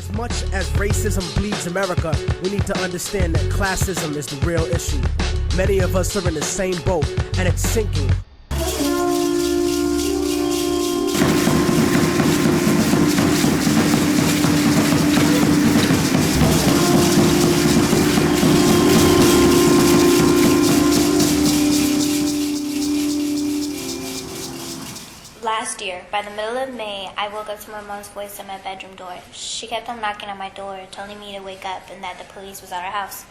As much as racism bleeds America, we need to understand that classism is the real issue. Many of us are in the same boat, and it's sinking. Last year, by the middle of May, I woke up to my mom's voice at my bedroom door. She kept on knocking on my door, telling me to wake up and that the police was at our house.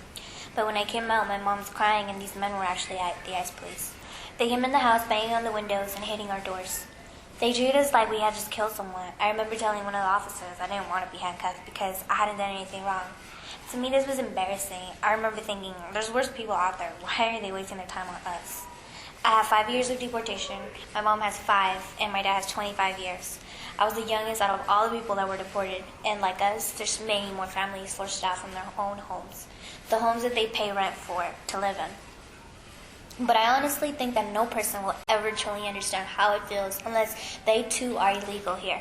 But when I came out, my mom was crying and these men were actually the ICE police. They came in the house, banging on the windows and hitting our doors. They treated us like we had just killed someone. I remember telling one of the officers I didn't want to be handcuffed because I hadn't done anything wrong. To me, this was embarrassing. I remember thinking, there's worse people out there. Why are they wasting their time on us? I have 5 years of deportation, my mom has 5, and my dad has 25 years. I was the youngest out of all the people that were deported, and like us, there's many more families forced out from their own homes, the homes that they pay rent for to live in. But I honestly think that no person will ever truly understand how it feels unless they too are illegal here.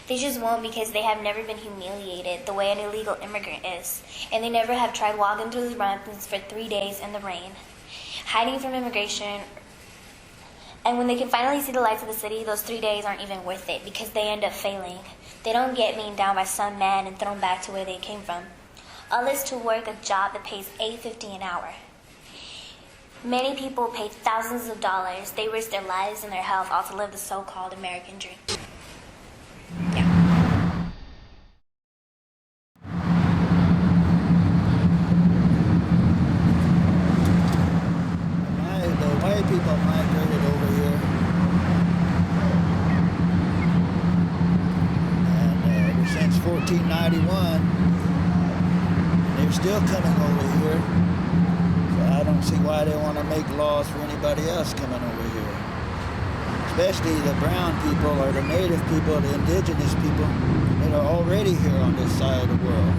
They just won't because they have never been humiliated the way an illegal immigrant is, and they never have tried walking through the mountains for 3 days in the rain, hiding from immigration. And when they can finally see the lights of the city, those 3 days aren't even worth it because they end up failing. They don't get beaten down by some man and thrown back to where they came from. All this to work a job that pays $8.50 an hour. Many people pay thousands of dollars. They risk their lives and their health all to live the so-called American dream. Yeah. The white people migrated over here, and ever since 1491, they're still coming over here. So I don't see why they want to make laws for anybody else coming over here, especially the brown people or the native people, the indigenous people that are already here on this side of the world.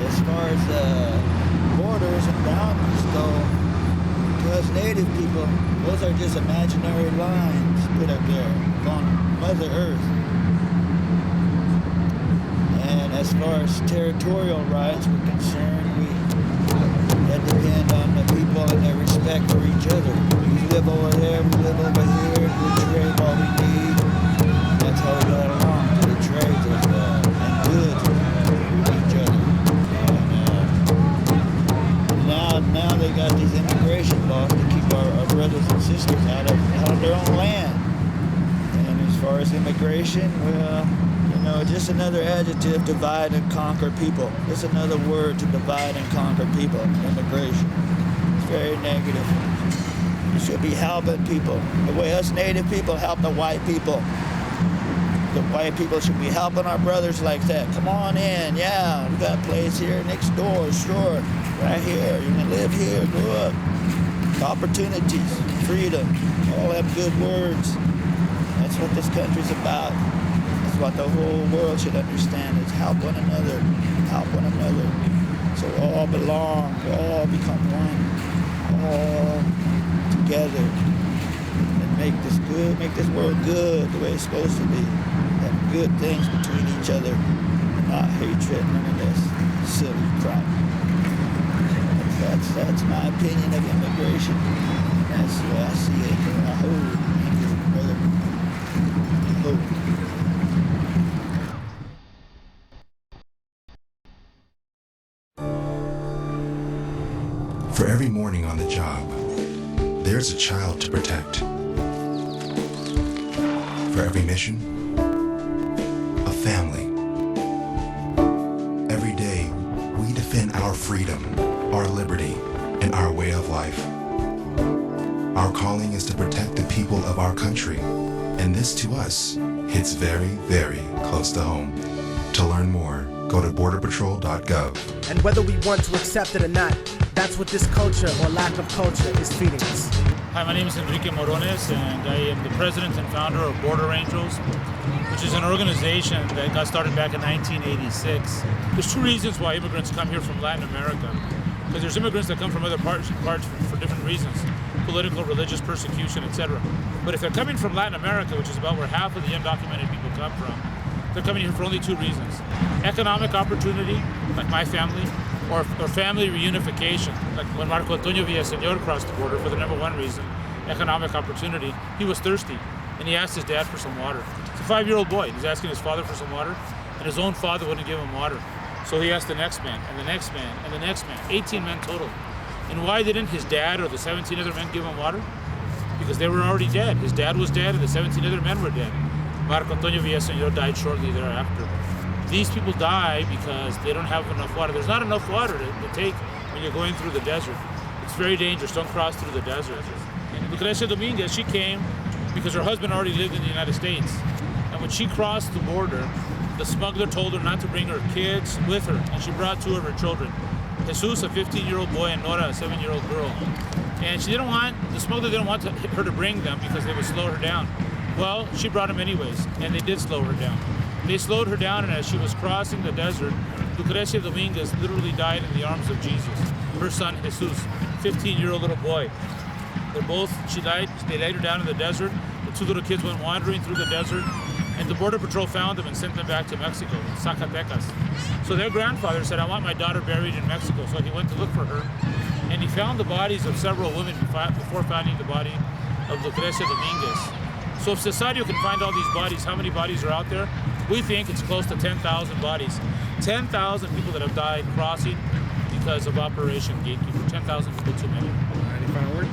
As far as the borders and boundaries go, to us native people, those are just imaginary lines put up there on Mother Earth. And as far as territorial rights were concerned, that depend on the people and their respect for each other. We live over there, we live over here, we trade what we need. That's how we got along, to the trades of and goods with each other. And now they got these immigration laws to keep our brothers and sisters out of their own land. And as far as immigration, well, just another adjective, divide and conquer people. Just another word to divide and conquer people, immigration. It's very negative. We should be helping people. The way us native people help the white people. The white people should be helping our brothers like that. Come on in, yeah, we got a place here next door, sure. Right here, you can live here, grow up. Opportunities, freedom, all have good words. That's what this country's about. That's what the whole world should understand, is help one another, help one another. So we all belong, we all become one, all together. And make this good, make this world good the way it's supposed to be. Have good things between each other, and not hatred, none of this silly crap. That's my opinion of immigration. That's the way I see it. I hope, brother. I hope. For every morning on the job, there's a child to protect. For every mission, a family. Every day, we defend our freedom, our liberty, and our way of life. Our calling is to protect the people of our country, and this to us hits very, very close to home. To learn more, go to borderpatrol.gov. And whether we want to accept it or not, that's what this culture or lack of culture is feeding us. Hi, my name is Enrique Morones, and I am the president and founder of Border Angels, which is an organization that got started back in 1986. There's 2 reasons why immigrants come here from Latin America. Because there's immigrants that come from other parts for different reasons, political, religious persecution, etc. But if they're coming from Latin America, which is about where half of the undocumented people come from, they're coming here for only two reasons. Economic opportunity, like my family, or family reunification, like when Marco Antonio Villaseñor crossed the border for the number one reason, economic opportunity. He was thirsty, and he asked his dad for some water. It's a 5-year-old boy. He's asking his father for some water, and his own father wouldn't give him water. So he asked the next man, and the next man, and the next man, 18 men total. And why didn't his dad or the 17 other men give him water? Because they were already dead. His dad was dead, and the 17 other men were dead. Marco Antonio Villaseñor died shortly thereafter. These people die because they don't have enough water. There's not enough water to take when you're going through the desert. It's very dangerous. Don't cross through the desert. And Lucrecia Dominguez, she came because her husband already lived in the United States. And when she crossed the border, the smuggler told her not to bring her kids with her, and she brought 2 of her children. Jesus, a 15-year-old boy, and Nora, a 7-year-old girl. And the smuggler didn't want her to bring them because they would slow her down. Well, she brought them anyways, and they did slow her down. They slowed her down, and as she was crossing the desert, Lucrecia Dominguez literally died in the arms of Jesus. Her son, Jesus, 15-year-old little boy. She died, they laid her down in the desert. The 2 little kids went wandering through the desert, and the Border Patrol found them and sent them back to Mexico, Zacatecas. So their grandfather said, I want my daughter buried in Mexico. So he went to look for her, and he found the bodies of several women before finding the body of Lucrecia Dominguez. So if Cesario can find all these bodies, how many bodies are out there? We think it's close to 10,000 bodies. 10,000 people that have died crossing because of Operation Gatekeeper. 10,000 people too many. Any final words?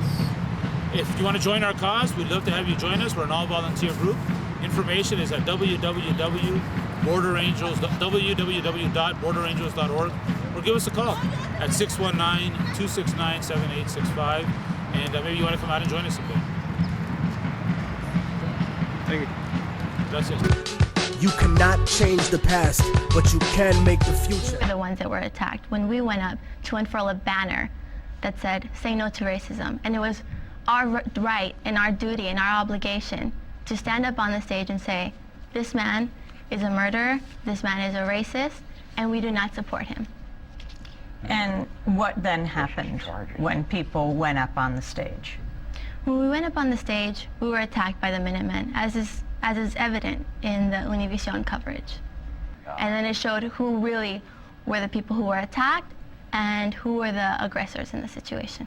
If you want to join our cause, we'd love to have you join us. We're an all-volunteer group. Information is at www.borderangels.org, or give us a call at 619-269-7865, and maybe you want to come out and join us someday. Thank you. That's it. You cannot change the past, but you can make the future. The ones that were attacked, when we went up to unfurl a banner that said, "Say no to racism," and it was our right and our duty and our obligation to stand up on the stage and say, this man is a murderer, this man is a racist, and we do not support him. And what then happened when people went up on the stage? When we went up on the stage, we were attacked by the Minutemen, as is evident in the Univision coverage. And then it showed who really were the people who were attacked and who were the aggressors in the situation.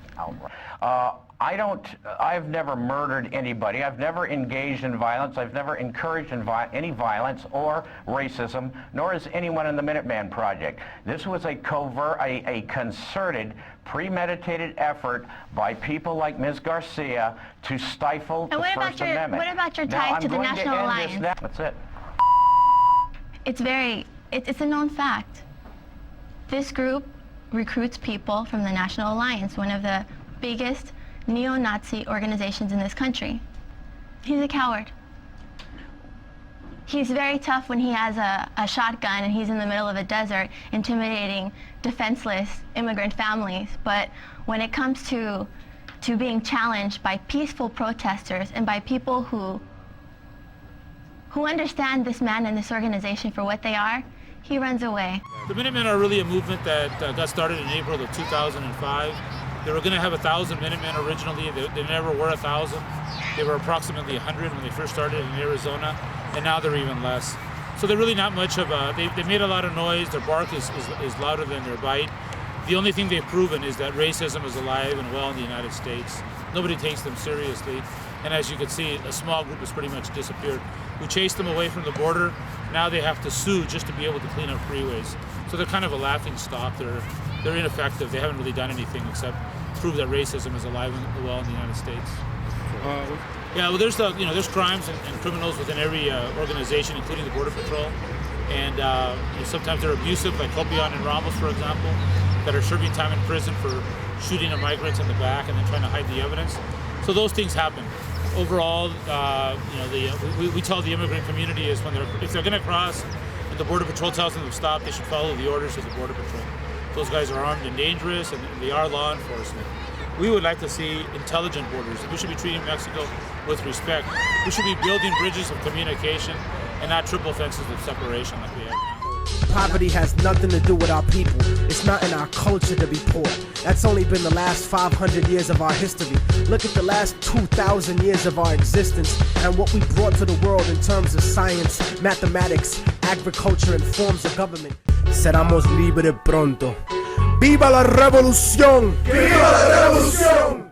I've never murdered anybody. I've never engaged in violence. I've never encouraged any violence or racism, nor has anyone in the Minuteman Project. This was a covert, a concerted, premeditated effort by people like Ms. Garcia to stifle the First Amendment. What about your ties to the National Alliance? That's it. It's a known fact. This group recruits people from the National Alliance, one of the biggest neo-Nazi organizations in this country. He's a coward. He's very tough when he has a shotgun and he's in the middle of a desert intimidating defenseless immigrant families, but when it comes to being challenged by peaceful protesters and by people who understand this man and this organization for what they are, he runs away. The Minutemen are really a movement that got started in April of 2005. They were going to have 1,000 Minutemen originally. They never were 1,000. They were approximately 100 when they first started in Arizona, and now they're even less. So they're really not much of they made a lot of noise. Their bark is louder than their bite. The only thing they've proven is that racism is alive and well in the United States. Nobody takes them seriously. And as you can see, a small group has pretty much disappeared. We chased them away from the border. Now they have to sue just to be able to clean up freeways. So they're kind of a laughing stock. They're ineffective. They haven't really done anything except prove that racism is alive and well in the United States. Yeah, well, there's crimes and criminals within every organization, including the Border Patrol, and sometimes they're abusive, like Copion and Ramos, for example, that are serving time in prison for shooting a migrant in the back and then trying to hide the evidence. So those things happen. Overall, we tell the immigrant community is if they're going to cross and the Border Patrol tells them to stop, they should follow the orders of the Border Patrol. Those guys are armed and dangerous, and they are law enforcement. We would like to see intelligent borders. We should be treating Mexico with respect. We should be building bridges of communication and not triple fences of separation like we have now. Poverty has nothing to do with our people. It's not in our culture to be poor. That's only been the last 500 years of our history. Look at the last 2,000 years of our existence and what we brought to the world in terms of science, mathematics, agriculture and forms of government. Seramos libres pronto. ¡Viva la revolución! ¡Viva la revolución!